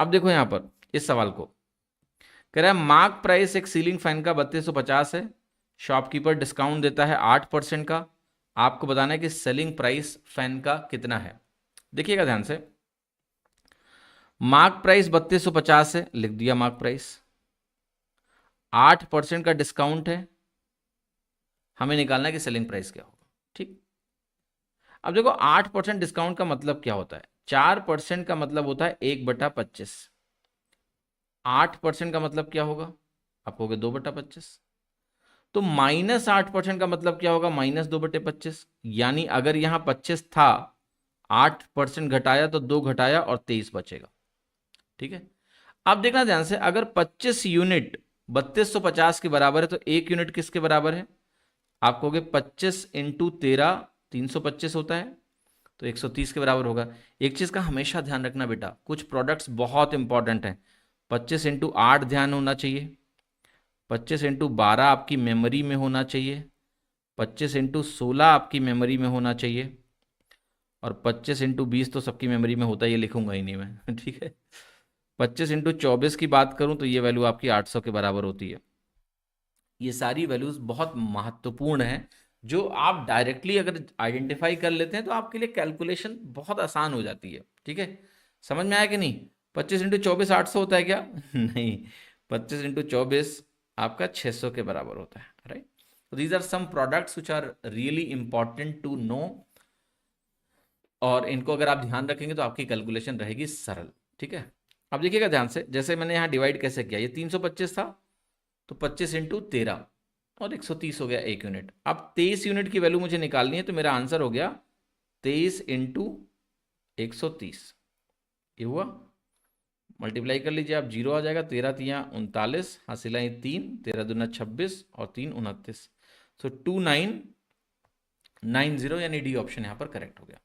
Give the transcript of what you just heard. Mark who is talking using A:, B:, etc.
A: अब देखो यहां पर इस सवाल को कह रहा है मार्क प्राइस एक सीलिंग फैन का 3250 है, शॉपकीपर डिस्काउंट देता है 8% का, आपको बताना है कि सेलिंग प्राइस फैन का कितना है। देखिएगा ध्यान से, मार्क प्राइस 3250 है, लिख दिया मार्क प्राइस, 8% का डिस्काउंट है, हमें निकालना है कि सेलिंग प्राइस क्या होगा। ठीक, अब देखो 8% डिस्काउंट का मतलब क्या होता है, 4% का मतलब होता है 1/25, 8% का मतलब क्या होगा, आप कहोगे 2/25, तो -8% का मतलब क्या होगा, -2/25, यानी अगर यहां 25 था, 8% घटाया तो 2 घटाया और 23 बचेगा। ठीक है, अब देखना ध्यान से, अगर 25 यूनिट 3250 के बराबर है तो 1 यूनिट किसके बराबर है, आप कहोगे 25 इंटू 13 325 होता है, तो 130 के बराबर होगा। एक चीज का हमेशा ध्यान रखना बेटा, कुछ प्रोडक्ट्स बहुत इंपॉर्टेंट हैं, 25 इंटू 8 ध्यान होना चाहिए, 25 इंटू 12 आपकी मेमोरी में होना चाहिए, 25 इंटू 16 आपकी मेमोरी में होना चाहिए, और 25 इंटू 20 तो सबकी मेमोरी में होता है, ये लिखूंगा ही नहीं मैं ठीक है। 25 इंटू 24 की बात करूं तो ये वैल्यू आपकी 800 के बराबर होती है। ये सारी वैल्यूज बहुत महत्वपूर्ण हैं, जो आप डायरेक्टली अगर आइडेंटिफाई कर लेते हैं तो आपके लिए कैलकुलेशन बहुत आसान हो जाती है। ठीक है, समझ में आया कि नहीं। 25 इंटू 24 800 होता है क्या नहीं, 25 इंटू 24 आपका 600 के बराबर होता है, राइट। तो these are some products which are really important to know, और इनको अगर आप ध्यान रखेंगे तो आपकी कैलकुलेशन रहेगी सरल। ठीक है, अब देखिएगा ध्यान से, जैसे मैंने यहाँ डिवाइड कैसे किया, ये 325 था, तो 25 इंटू 13 और 130 हो गया 1 यूनिट। अब 23 यूनिट की वैल्यू मुझे निकालनी है, तो मेरा आंसर हो गया 23 इंटू 130। ये हुआ, मल्टीप्लाई कर लीजिए आप, 0 आ जाएगा, 13×3 = 39, हासिला 3, 13×2 = 26 और 3 = 29, सो 2990, यानी डी ऑप्शन यहाँ पर करेक्ट हो गया।